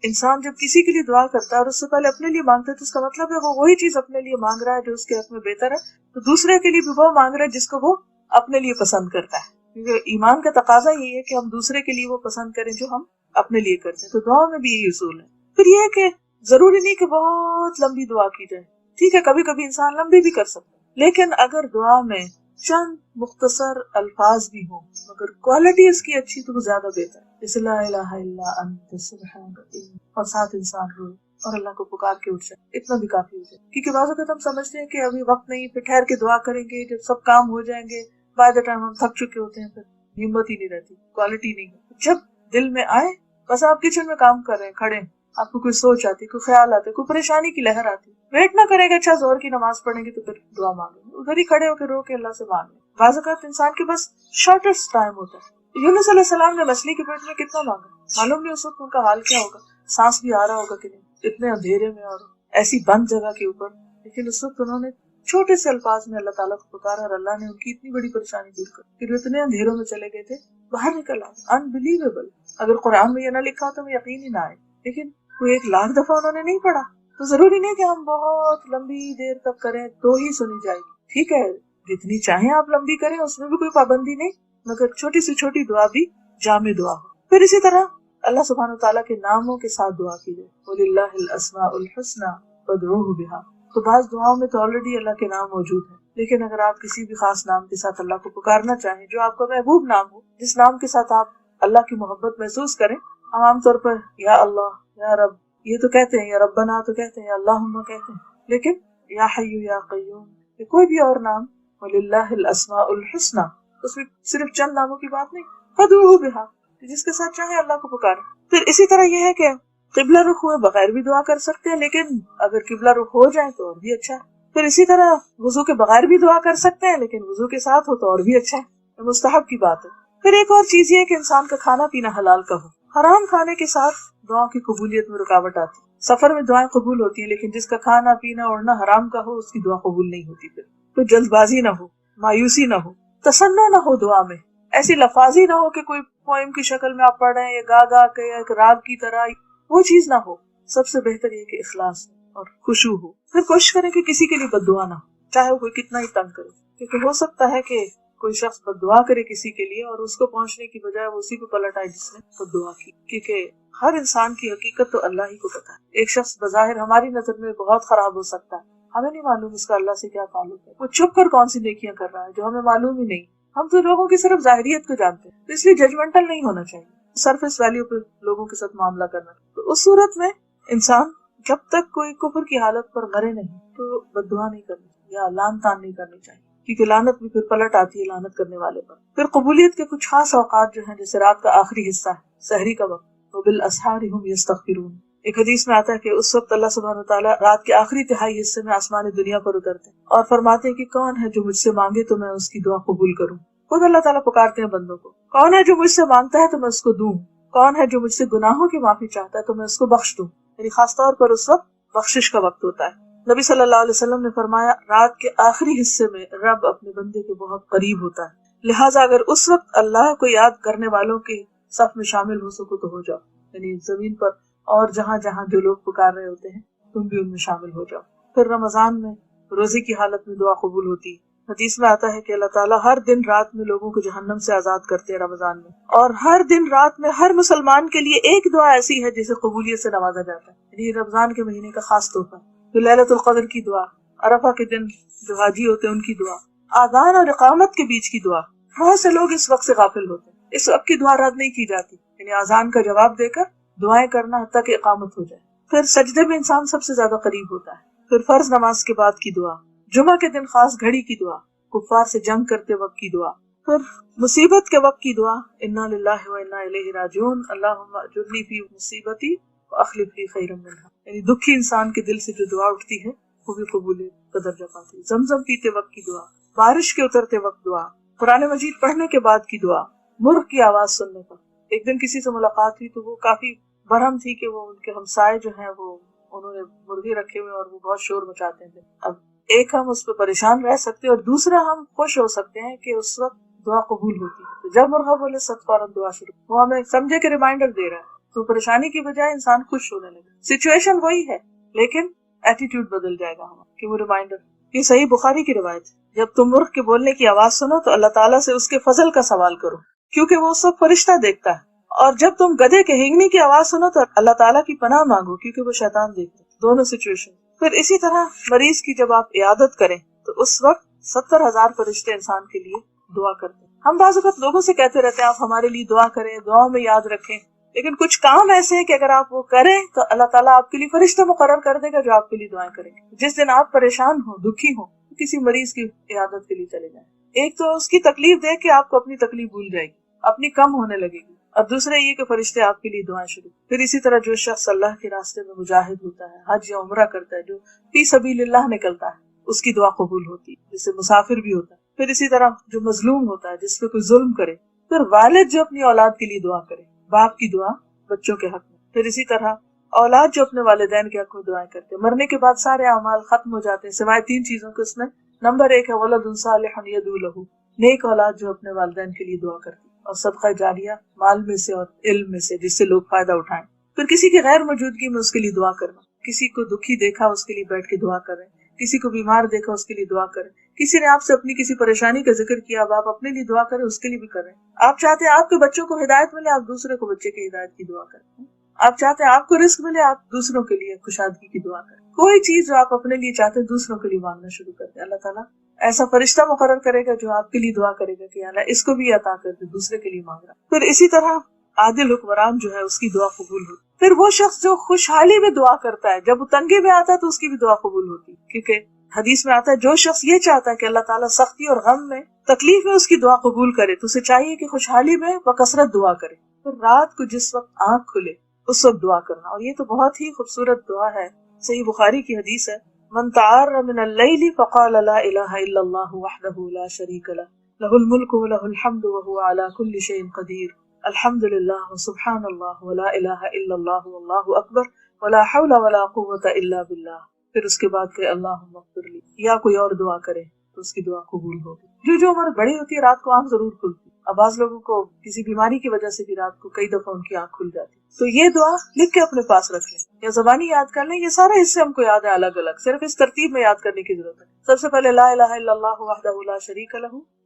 انسان جب کسی کے لیے دعا کرتا ہے اور اس سے پہلے اپنے لیے مانگتا ہے تو اس کا مطلب ہے وہ وہی چیز اپنے لیے مانگ رہا ہے جو اس کے حق میں بہتر ہے، تو دوسرے کے لیے بھی وہ مانگ رہا ہے جس کو وہ اپنے لیے پسند کرتا ہے، کیونکہ ایمان کا تقاضا یہی ہے کہ ہم دوسرے کے لیے وہ پسند کریں جو ہم اپنے لیے کرتے ہیں۔ تو دعا میں بھی یہی اصول ہے۔ پھر یہ ہے کہ ضروری نہیں کہ بہت لمبی دعا کی جائے، ٹھیک ہے کبھی کبھی انسان لمبی بھی کر سکتا ہے، لیکن اگر دعا میں چند مختصر الفاظ بھی ہوں مگر کوالٹی اس کی اچھی تو وہ زیادہ بہتر ہے، جیسے لا الہ الا انت سبحانک انی، اور ساتھ انسان روئے اور اللہ کو پکار کے اٹھ جائے، اتنا بھی کافی ہو جائے۔ کیونکہ بعض اوقات ہم سمجھتے ہیں کہ ابھی وقت نہیں، پھر ٹھہر کے دعا کریں گے، جب سب کام ہو جائیں گے، بائی دا ٹائم ہم تھک چکے ہوتے ہیں، پھر ہمت ہی نہیں رہتی، کوالٹی نہیں ہے۔ جب دل میں آئے، بس آپ کچن میں کام کر رہے ہیں کھڑے، آپ کو کوئی سوچ آتی، کوئی خیال آتے، کوئی پریشانی کی لہر آتی، ویٹ نہ کریں گے اچھا زور کی نماز پڑھیں گے تو پھر دعا مانگیں گے، ادھر ہی کھڑے ہو کے رو کے اللہ سے مانگیں۔ بعض اوقات انسان کے پاس شارٹیسٹ ٹائم ہوتا ہے۔ یونس علیہ السلام نے مچھلی کے پیٹ میں کتنا مانگا، معلوم نہیں اس وقت ان کا حال کیا ہوگا، سانس بھی آ رہا ہوگا کہ نہیں، اتنے اندھیرے میں اور ایسی بند جگہ کے اوپر، لیکن اس وقت انہوں نے چھوٹے سے الفاظ میں اللہ تعالیٰ کو پکارا اور اللہ نے ان کی اتنی بڑی پریشانی دور کر، پھر وہ اتنے اندھیروں میں چلے گئے تھے، باہر نکل آئے۔ انبلیویبل، اگر قرآن میں یہ نہ لکھا تو یقین ہی نہ آئے، لیکن کوئی 1,00,000 دفعہ انہوں نے نہیں پڑھا۔ تو ضروری نہیں کہ ہم بہت لمبی دیر تک کریں تو ہی سنی جائے گی، ٹھیک ہے جتنی چاہیں آپ لمبی کریں، اس میں بھی کوئی پابندی نہیں، مگر چھوٹی سے چھوٹی دعا بھی جامع دعا ہو۔ پھر اسی طرح اللہ سبحانہ وتعالیٰ کے ناموں کے ساتھ دعا کی جائے، وَلِلَّهِ الْأَسْمَاءُ الْحُسْنَى فَادْعُوهُ بِهَا۔ تو بعض دعاؤں میں تو آلریڈی اللہ کے نام موجود ہیں، لیکن اگر آپ کسی بھی خاص نام کے ساتھ اللہ کو پکارنا چاہیں جو آپ کا محبوب نام ہو، جس نام کے ساتھ آپ اللہ کی محبت محسوس کریں، ہم عام طور پر یا اللہ، یا رب یہ تو کہتے ہیں، یا ربنا تو کہتے ہیں، یا اللہم کہتے ہیں، لیکن یا حی یا قیوم یا کوئی بھی اور نام، وَلِلَّهِ الْأَسْمَاءُ الْحُسْنَى، اس میں صرف چند ناموں کی بات نہیں، فَادْعُوهُ بِهَا، جس کے ساتھ چاہیں اللہ کو پکاریں۔ پھر اسی طرح یہ ہے کہ قبلہ رخ ہوئے بغیر بھی دعا کر سکتے ہیں، لیکن اگر قبلہ رخ ہو جائے تو اور بھی اچھا ہے۔ پھر اسی طرح وضو کے بغیر بھی دعا کر سکتے ہیں، لیکن وضو کے ساتھ ہو تو اور بھی اچھا ہے، مستحب کی بات ہے۔ پھر ایک اور چیز یہ ہے کہ انسان کا کھانا پینا حلال کا ہو، حرام کھانے کے ساتھ دعاؤں کی قبولیت میں رکاوٹ آتی ہے۔ سفر میں دعائیں قبول ہوتی ہیں، لیکن جس کا کھانا پینا اوڑھنا حرام کا ہو اس کی دعا قبول نہیں ہوتی۔ پھر جلد بازی نہ ہو، مایوسی نہ ہو، تصنع نہ ہو دعا میں، ایسی لفاظی نہ ہو کہ کوئی پوئم کی شکل میں آپ پڑھ رہے ہیں یا گا گا کے یا ایک راگ کی طرح، وہ چیز نہ ہو۔ سب سے بہتر یہ کہ اخلاص اور خشوع ہو۔ پھر کوشش کریں کہ کسی کے لیے بد دعا نہ ہو، چاہے وہ کوئی کتنا ہی تنگ کرے، کیونکہ ہو سکتا ہے کہ کوئی شخص بد دعا کرے کسی کے لیے اور اس کو پہنچنے کی بجائے وہ اسی پہ پلٹ آئے جس نے بد دعا کی، کیونکہ ہر انسان کی حقیقت تو اللہ ہی کو پتا ہے۔ ایک شخص بظاہر ہماری نظر میں بہت خراب ہو سکتا ہے، ہمیں نہیں معلوم اس کا اللہ سے کیا تعلق ہے، وہ چھپ کر کون سی نیکیاں کر رہا ہے جو ہمیں معلوم ہی نہیں۔ ہم تو لوگوں کی صرف ظاہریت کو جانتے ہیں، اس لیے ججمنٹل نہیں ہونا چاہیے، سرفیس ویلیو پہ لوگوں کے ساتھ معاملہ کرنا۔ تو اس صورت میں انسان جب تک کوئی کفر کی حالت پر مرے نہیں تو بد دعا نہیں کرنی یا لعن طعن نہیں کرنی چاہیے، کیونکہ لعنت بھی پھر پلٹ آتی ہے لعنت کرنے والے پر۔ پھر قبولیت کے کچھ خاص اوقات جو ہیں، جیسے رات کا آخری حصہ ہے، سحری کا وقت، وبالاسحار هم یستغفرون۔ ایک حدیث میں آتا ہے کہ اس وقت اللہ سبحانہ وتعالیٰ رات کے آخری تہائی حصے میں آسمان دنیا پر اترتے ہیں اور فرماتے ہیں کہ کون ہے جو مجھ سے مانگے تو میں اس کی دعا قبول کروں۔ خود اللہ تعالیٰ پکارتے ہیں بندوں کو، کون ہے جو مجھ سے مانگتا ہے تو میں اس کو دوں، کون ہے جو مجھ سے گناہوں کی معافی چاہتا ہے تو میں اس کو بخش دوں۔ یعنی خاص طور پر اس وقت بخشش کا وقت ہوتا ہے۔ نبی صلی اللہ علیہ وسلم نے فرمایا رات کے آخری حصے میں رب اپنے بندے کے بہت قریب ہوتا ہے، لہٰذا اگر اس وقت اللہ کو یاد کرنے والوں کے صف میں شامل ہو سکو تو ہو جاؤ، یعنی زمین پر اور جہاں جہاں جو لوگ پکار رہے ہوتے ہیں تم بھی ان میں شامل ہو جاؤ۔ پھر رمضان میں روزے کی حالت میں دعا قبول ہوتی ہے۔ حدیث میں آتا ہے کہ اللہ تعالیٰ ہر دن رات میں لوگوں کو جہنم سے آزاد کرتے ہیں رمضان میں، اور ہر دن رات میں ہر مسلمان کے لیے ایک دعا ایسی ہے جسے قبولیت سے نوازا جاتا ہے، یعنی رمضان کے مہینے کا خاص تحفہ۔ تو لیلۃ القدر کی دعا، عرفہ کے دن جو حاجی ہوتے ہیں ان کی دعا، آذان اور اقامت کے بیچ کی دعا۔ بہت سے لوگ اس وقت سے غافل ہوتے ہیں، اس وقت کی دعا رد نہیں کی جاتی، یعنی آذان کا جواب دے کر دعائیں کرنا حتیٰ کہ اقامت ہو جائے۔ پھر سجدے میں انسان سب سے زیادہ قریب ہوتا ہے۔ پھر فرض نماز کے بعد کی دعا، جمعہ کے دن خاص گھڑی کی دعا، کفار سے جنگ کرتے وقت کی دعا، پھر مصیبت کے وقت کی دعا، انا للہ و انا الیہ راجعون، اللہم اجرنی فی مصیبتی واخلف لی خیرا منہا۔ یعنی دکھی انسان کے دل سے جو دعا اٹھتی ہے وہ بھی قبولیت کا درجہ پاتی ہے۔ زمزم پیتے وقت کی دعا، بارش کے اترتے وقت دعا، قرآن مجید پڑھنے کے بعد کی دعا، مرغ کی آواز سننے پر۔ ایک دن کسی سے ملاقات ہوئی تو وہ کافی برہم تھی کہ وہ ان کے ہمسائے جو ہیں وہ انہوں نے مرغی رکھے ہوئے اور وہ بہت شور مچاتے تھے۔ اب ایک ہم اس پہ پریشان رہ سکتے اور دوسرا ہم خوش ہو سکتے ہیں کہ اس وقت دعا قبول ہوتی ہے۔ تو جب مرغا بولے ست فوراً دعا شروع، وہ ہمیں سمجھے کہ ریمائنڈر دے رہا ہے، تو پریشانی کی بجائے انسان خوش ہونے لگے۔ سچویشن وہی ہے لیکن ایٹیٹیوڈ بدل جائے گا ہمارا کہ وہ ریمائنڈر۔ یہ صحیح بخاری کی روایت ہے، جب تم مرغ کے بولنے کی آواز سنو تو اللہ تعالیٰ سے اس کے فضل کا سوال کرو، کیونکہ وہ اس وقت فرشتہ دیکھتا ہے، اور جب تم گدھے کے ہینگنے کی آواز سنو تو اللہ تعالیٰ کی پناہ مانگو، کیونکہ وہ شیطان دیکھتا ہے۔ دونوں سچویشن۔ پھر اسی طرح مریض کی جب آپ عیادت کریں تو اس وقت 70,000 فرشتے انسان کے لیے دعا کرتے ہیں۔ ہم بعض اوقات لوگوں سے کہتے رہتے ہیں آپ ہمارے لیے دعا کریں، دعاؤں میں یاد رکھیں، لیکن کچھ کام ایسے ہیں کہ اگر آپ وہ کریں تو اللہ تعالیٰ آپ کے لیے فرشتہ مقرر کر دے گا جو آپ کے لیے دعائیں کریں گے۔ جس دن آپ پریشان ہوں، دکھی ہوں، تو کسی مریض کی عیادت کے لیے چلے جائیں۔ ایک تو اس کی تکلیف دیکھ کے آپ کو اپنی تکلیف بھول جائے گی، اپنی کم ہونے لگے گی، اور دوسرا یہ کہ فرشتے آپ کے لیے دعائیں شروع۔ پھر اسی طرح جو شخص اللہ کے راستے میں مجاہد ہوتا ہے، حج یا عمرہ کرتا ہے، جو فی سبیل اللہ نکلتا ہے، اس کی دعا قبول ہوتی ہے، جس سے مسافر بھی ہوتا ہے۔ پھر اسی طرح جو مظلوم ہوتا ہے، جس پہ کوئی ظلم کرے، پھر والد جو اپنی اولاد کے لیے دعا کرے، باپ کی دعا بچوں کے حق میں، پھر اسی طرح اولاد جو اپنے والدین کے حق میں دعائیں کرتے ہیں۔ مرنے کے بعد سارے اعمال ختم ہو جاتے ہیں سوائے 3 چیزوں کے، اس میں نمبر 1 ہے ولد صالح یدعو لہ، نیک اولاد جو اپنے والدین کے لیے دعا کرتی ہے، اور صدقہ جاریہ مال میں سے اور علم میں سے جس سے لوگ فائدہ اٹھائیں۔ پھر کسی کی غیر موجودگی میں اس کے لیے دعا کرنا، کسی کو دکھی دیکھا اس کے لیے بیٹھ کے دعا کریں، کسی کو بیمار دیکھا اس کے لیے دعا کریں، کسی نے آپ سے اپنی کسی پریشانی کا ذکر کیا، اب آپ اپنے لیے دعا کریں، اس کے لیے بھی کریں۔ آپ چاہتے ہیں آپ کے بچوں کو ہدایت ملے، آپ دوسرے کو بچے کی ہدایت کی دعا کریں۔ آپ چاہتے ہیں آپ کو رزق ملے، آپ دوسروں کے لیے خوشحالی کی دعا کریں۔ کوئی چیز جو آپ اپنے لیے چاہتے ہیں دوسروں کے لیے مانگنا شروع کر دیں، اللہ تعالیٰ ایسا فرشتہ مقرر کرے گا جو آپ کے لیے دعا کرے گا کہ اللہ اس کو بھی عطا کر دے، دوسرے کے لیے مانگ رہا۔ پھر اسی طرح عادل حکمران جو ہے اس کی دعا قبول ہوتی۔ پھر وہ شخص جو خوشحالی میں دعا کرتا ہے، جب وہ تنگی میں آتا ہے تو اس کی بھی دعا قبول ہوتی، کیونکہ حدیث میں آتا ہے جو شخص یہ چاہتا ہے کہ اللہ تعالیٰ سختی اور غم میں، تکلیف میں اس کی دعا قبول کرے تو اسے چاہیے کہ خوشحالی میں بکثرت دعا کرے۔ پھر رات کو جس وقت آنکھ کھلے اس وقت دعا کرنا، اور یہ تو بہت ہی خوبصورت دعا ہے۔ صحیح بخاری کی حدیث ہے، من تعار من اللیل فقال لا الہ الا اللہ وحدہ لا شریک لہ لہ الملک ولہ الحمد وہو علی کل شیء قدیر الحمد للہ وسبحان اللہ ولا الہ الا اللہ واللہ اکبر ولا حول ولا قوة الا باللہ۔ پھر اس کے بعد کہ اللہم اغفر لی، یا کوئی اور دعا کرے تو اس کی دعا قبول ہوگی۔ جو عمر بڑی ہوتی ہے رات کو آنکھ ضرور کھلتی، اب بعض لوگوں کو کسی بیماری کی وجہ سے بھی رات کو کئی دفعہ ان کی آنکھ کھل جاتی، تو یہ دعا لکھ کے اپنے پاس رکھ لیں یا زبانی یاد کر لیں۔ یہ سارے حصے ہم کو یاد ہے الگ الگ، صرف اس ترتیب میں یاد کرنے کی ضرورت ہے۔ سب سے پہلے لا الہ الا اللہ وحدہ لا شریک لہ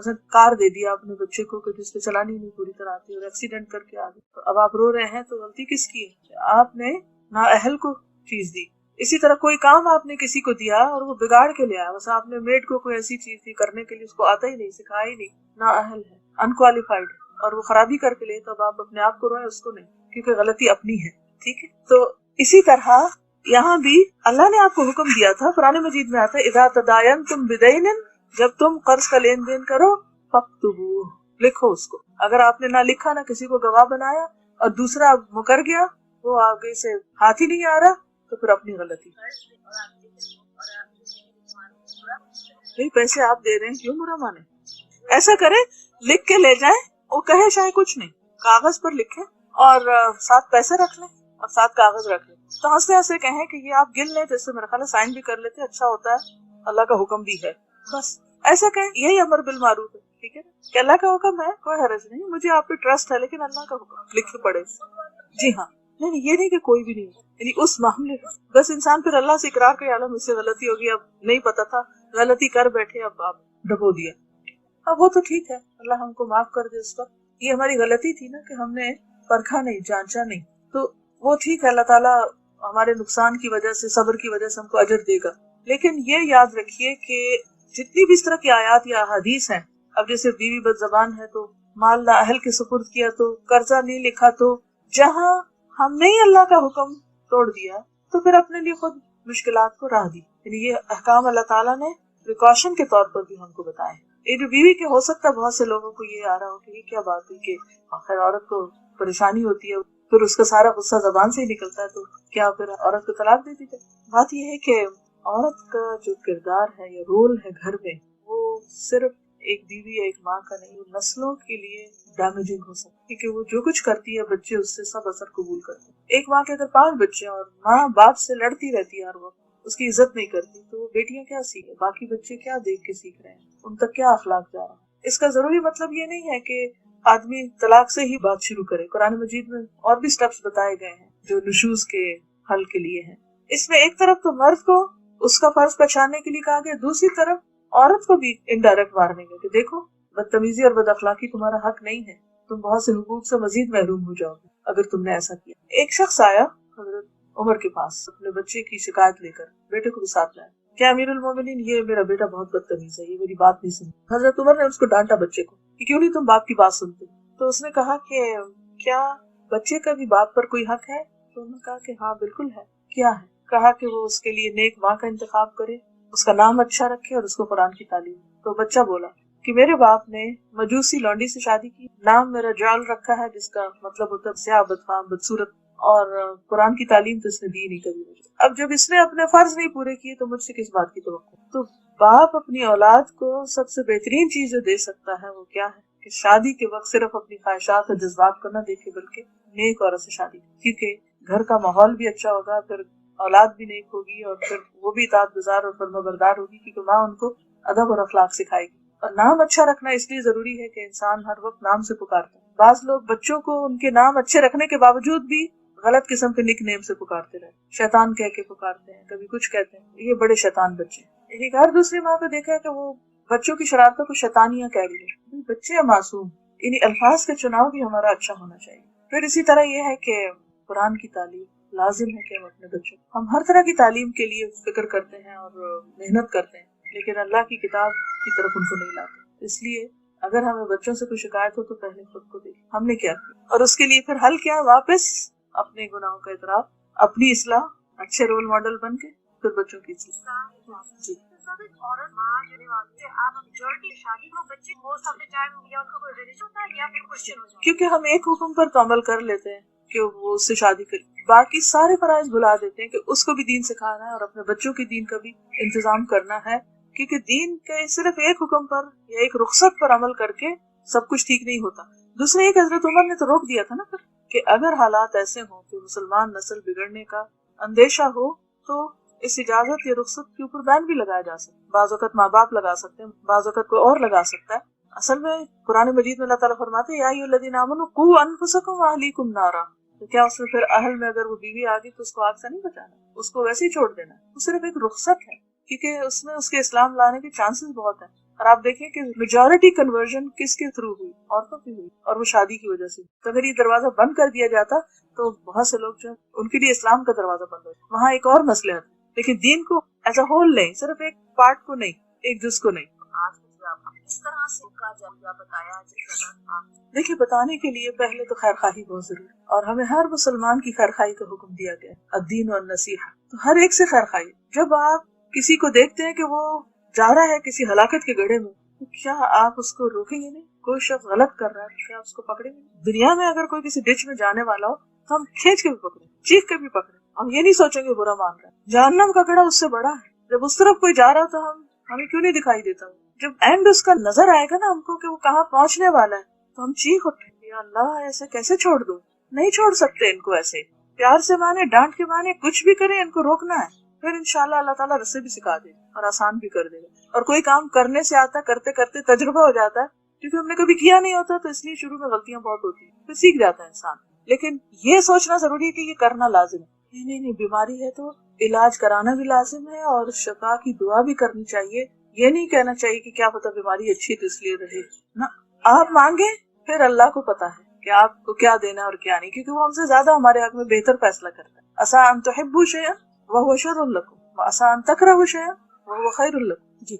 مثلا کار دے دیا اپنے بچے کو کہ جس پہ چلانی نہیں پوری طرح آتی اور ایکسیڈنٹ کر کے آ گئی، تو اب آپ رو رہے ہیں تو غلطی کس کی ہے؟ آپ نے نااہل کو چیز دی. اسی طرح کوئی کام آپ نے کسی کو دیا اور وہ بگاڑ کے لے آیا، بس آپ نے میڈ کو کوئی ایسی چیز دی کرنے کے لیے، اس کو آتا ہی نہیں، سکھایا ہی نہیں، نااہل ہے، انکوالیفائڈ ہے، اور وہ خرابی کر کے لے، تب آپ اپنے آپ کو روئیں، اس کو نہیں، کیونکہ غلطی اپنی ہے. ٹھیک ہے. تو اسی طرح یہاں بھی اللہ نے آپ کو حکم دیا تھا، قرآن مجید میں آتا ہے اذا تداینتم بدین، جب تم قرض کا لین دین کرو فاکتبوہ، لکھو اس کو. اگر آپ نے نہ لکھا نہ کسی کو گواہ بنایا اور دوسرا مکر گیا، وہ آگے سے ہاتھ ہی نہیں آ رہا، تو پھر اپنی غلطی. بھئی پیسے آپ دے رہے ہیں، کیوں برا مانے؟ ایسا کریں لکھ کے لے جائیں، وہ کہے شاید کچھ نہیں، کاغذ پر لکھیں اور ساتھ پیسے رکھ لیں اور ساتھ کاغذ رکھ لیں، تو ہنستے ہنستے کہیں کہ یہ آپ گن لیں تو اس سے میرا خیال ہے سائن بھی کر لیتے، اچھا ہوتا ہے، اللہ کا حکم بھی ہے. بس ایسا کہیں، یہی امر بالمعروف ہے. ٹھیک ہے کہ اللہ کا حکم ہے، کوئی حرج نہیں، مجھے آپ پہ ٹرسٹ ہے، لیکن اللہ کا حکم لکھ کے پڑے. جی ہاں، نہیں یہ نہیں کہ کوئی بھی نہیں، یعنی اس معاملے میں بس انسان پھر اللہ سے اقرار کرے عالم اس سے غلطی ہوگی، اب نہیں پتا تھا، غلطی کر بیٹھے، اب آپ ڈبو دیا. اب وہ تو ٹھیک ہے، اللہ ہم کو معاف کر دے اس وقت، یہ ہماری غلطی تھی نا کہ ہم نے پرکھا نہیں، جانچا نہیں، تو وہ ٹھیک ہے، اللہ تعالیٰ ہمارے نقصان کی وجہ سے، صبر کی وجہ سے ہم کو اجر دے گا. لیکن یہ یاد رکھیے کہ جتنی بھی اس طرح کی آیات یا احادیث ہیں، اب جیسے بیوی بد زبان ہے تو مال نااہل کے سپرد کیا تو قرضہ نہیں لکھا، تو جہاں ہم نے ہی اللہ کا حکم توڑ دیا تو پھر اپنے لیے خود مشکلات کو راہ دی. یعنی یہ احکام اللہ تعالیٰ نے پریکاشن کے طور پر بھی ہم کو بتائے. یہ جو بیوی کے ہو سکتا ہے بہت سے لوگوں کو یہ آ رہا ہو کہ یہ کیا بات ہے کہ آخر عورت کو پریشانی ہوتی ہے، پھر اس کا سارا غصہ زبان سے ہی نکلتا ہے، تو کیا پھر عورت کو طلاق دے دی جائے؟ بات یہ ہے کہ عورت کا جو کردار ہے یا رول ہے گھر میں، وہ صرف ایک بیوی یا ایک ماں کا نہیں، وہ نسلوں کے لیے ڈیمیجنگ ہو سکتا ہے، کیونکہ وہ جو کچھ کرتی ہے بچے اس سے سب اثر قبول کرتے ہیں. ایک ماں کے اگر 5 بچے اور ماں باپ سے لڑتی رہتی ہے ہر وقت، اس کی عزت نہیں کرتی، تو بیٹیاں کیا سیکھیں، باقی بچے کیا دیکھ کے سیکھ رہے ہیں، ان تک کیا اخلاق جا رہا ہے؟ اس کا ضروری مطلب یہ نہیں ہے کہ آدمی طلاق سے ہی بات شروع کرے. قرآن مجید میں اور بھی سٹیپس بتائے گئے ہیں جو نشوز کے حل کے لیے ہیں. اس میں ایک طرف تو مرد کو اس کا فرض پہچاننے کے لیے کہا گیا، دوسری طرف عورت کو بھی انڈائریکٹ وارننگ ہے کہ دیکھو بدتمیزی اور بد اخلاقی تمہارا حق نہیں ہے، تم بہت سے حقوق سے مزید محروم ہو جاؤ گے اگر تم نے ایسا کیا. ایک شخص آیا حضرت عمر کے پاس اپنے بچے کی شکایت لے کر، بیٹے کو بھی ساتھ لایا، کیا امیر المومنین یہ میرا بیٹا بہت بدتمیز ہے، یہ میری بات نہیں سنتا. حضرت عمر نے اس کو ڈانٹا بچے کو کہ کیوں نہیں تم باپ کی بات سنتے؟ تو اس نے کہا کہ کیا بچے کا بھی باپ پر کوئی حق ہے؟ تو انہوں نے کہا کہ ہاں بالکل ہے. کیا ہے؟ کہا کہ وہ اس کے لیے نیک ماں کا انتخاب کرے، اس کا نام اچھا رکھے اور اس کو قرآن کی تعلیم. تو بچہ بولا کہ میرے باپ نے مجوسی لونڈی سے شادی کی، نام میرا جال رکھا ہے جس کا مطلب ہوتا ہے سیاہ، بدفام، بدصورت، اور قرآن کی تعلیم تو اس نے دی نہیں کبھی مجھے. اب جب اس نے اپنے فرض نہیں پورے کیے تو مجھ سے کس بات کی توقع؟ تو باپ اپنی اولاد کو سب سے بہترین چیز جو دے سکتا ہے وہ کیا ہے کہ شادی کے وقت صرف اپنی خواہشات اور جذبات کو نہ دیکھے بلکہ نیک عورت سے شادی، کیونکہ گھر کا ماحول بھی اچھا ہوگا، پھر اولاد بھی نیک ہوگی اور پھر وہ بھی اطاعت گزار اور فرمانبردار ہوگی، کیونکہ ماں ان کو ادب اور اخلاق سکھائے گی. اور نام اچھا رکھنا اس لیے ضروری ہے کہ انسان ہر وقت نام سے پکارتا ہے. بعض لوگ بچوں کو ان کے نام اچھے رکھنے کے باوجود بھی غلط قسم کے نک نیم سے پکارتے رہتے، شیطان کہہ کے پکارتے ہیں، کبھی کچھ کہتے ہیں، یہ بڑے شیطان بچے ہیں. یعنی ہر دوسری ماں کو دیکھا ہے کہ وہ بچوں کی شرارتوں کو شیطانیاں کہہ رہی ہے. بچے معصوم، یعنی الفاظ کا چناؤ بھی ہمارا اچھا ہونا چاہیے. پھر اسی طرح یہ ہے کہ قرآن کی تعلیم لازم ہے کہ ہم اپنے بچوں، ہم ہر طرح کی تعلیم کے لیے فکر کرتے ہیں اور محنت کرتے ہیں، لیکن اللہ کی کتاب کی طرف ان کو نہیں لاتے. اس لیے اگر ہمیں بچوں سے کوئی شکایت ہو تو پہلے خود کو دیکھیں ہم نے کیا کیا، اور اس کے لیے پھر حل کیا، واپس اپنے گناہوں کا اعتراف، اپنی اصلاح، اچھے رول ماڈل بن کے پھر بچوں کی اصلاح. جی کیونکہ ہم ایک حکم پر تو عمل کر لیتے ہیں کہ وہ اس سے شادی کرے، باقی سارے فرائض بھلا دیتے ہیں کہ اس کو بھی دین سکھانا ہے اور اپنے بچوں کے دین کا بھی انتظام کرنا ہے. کیونکہ دین کے صرف ایک حکم پر یا ایک رخصت پر عمل کر کے سب کچھ ٹھیک نہیں ہوتا. دوسرے ایک حضرت عمر نے تو روک دیا تھا نا پھر کہ اگر حالات ایسے ہوں کہ مسلمان نسل بگڑنے کا اندیشہ ہو تو اس اجازت یا رخصت کے اوپر بین بھی لگایا جا سکتا ہے. بعض اوقات ماں باپ لگا سکتے ہیں، بعض اوقات کوئی اور لگا سکتا ہے. اصل میں قرآن مجید میں اللہ تعالیٰ فرماتے ہیں یا ایھا الذین آمنوا قوا انفسکم واہلیکم نارا. تو کیا اس میں پھر اہل میں اگر وہ بیوی آ گئی تو اس کو آگ سے نہیں بچانا، اس کو ویسے ہی چھوڑ دینا؟ وہ صرف ایک رخصت ہے، کیونکہ اس میں اس کے اسلام لانے کے چانسز بہت ہیں. اور آپ دیکھیں کہ میجورٹی کنورژن کس کے تھرو ہوئی؟ عورتوں کی ہوئی، اور وہ شادی کی وجہ سے. تو اگر یہ دروازہ بند کر دیا جاتا تو بہت سے لوگ جو ان کے لیے اسلام کا دروازہ بند ہو، وہاں ایک اور مسئلہ ہے. لیکن دین کو ایز اے ہول نہیں، صرف ایک پارٹ کو نہیں، ایک جز کو نہیں. آج اس طرح سے بتایا دیکھیے، بتانے کے لیے پہلے تو خیر خواہی بہت ضروری ہے، اور ہمیں ہر مسلمان کی خیر خواہی کا حکم دیا گیا ہے. الدین والنصیحہ، تو ہر ایک سے خیر خواہی. جب آپ کسی کو دیکھتے ہیں کہ وہ جا رہا ہے کسی ہلاکت کے گڑھے میں، تو کیا آپ اس کو روکیں گے نہیں؟ کوئی شخص غلط کر رہا ہے، کیا آپ اس کو پکڑیں گے؟ دنیا میں اگر کوئی کسی ڈچ میں جانے والا ہو تو ہم کھینچ کے بھی پکڑیں، چیخ کے بھی پکڑیں. ہم یہ نہیں سوچیں گے برا مان رہا ہے. جہنم کا گڑھا اس سے بڑا ہے. جب اس طرف کوئی جا رہا تو ہمیں کیوں نہیں دکھائی دیتا؟ جب اینڈ اس کا نظر آئے گا نا ہم کو کہ وہ کہاں پہنچنے والا ہے، تو ہم چیخ اٹھیں، یا اللہ ایسے کیسے چھوڑ دوں؟ نہیں چھوڑ سکتے ان کو. ایسے پیار سے مانے، ڈانٹ کے مانے، کچھ بھی کریں، ان کو روکنا ہے. پھر انشاءاللہ اللہ تعالیٰ رسے بھی سکھا دے گا اور آسان بھی کر دے گا. اور کوئی کام کرنے سے آتا ہے، کرتے کرتے تجربہ ہو جاتا ہے، کیونکہ ہم نے کبھی کیا نہیں ہوتا، تو اس لیے شروع میں غلطیاں بہت ہوتی ہیں، پھر سیکھ جاتا ہے انسان. لیکن یہ سوچنا ضروری ہے کہ یہ کرنا لازم ہے. نہیں، بیماری ہے تو علاج کرانا بھی لازم ہے، اور شفا کی دعا بھی کرنی چاہیے. یہ نہیں کہنا چاہیے کہ کیا پتا بیماری اچھی تو اس لیے رہے نا. آپ مانگیں، پھر اللہ کو پتا ہے کہ آپ کو کیا دینا اور کیا نہیں، کیونکہ وہ ہم سے زیادہ ہمارے حق میں بہتر فیصلہ کرتا ہے. عسیٰ ان تحبوا شیئا وہو شر لکم وعسیٰ ان تکرہوا شیئا وہو خیر لکم. جی.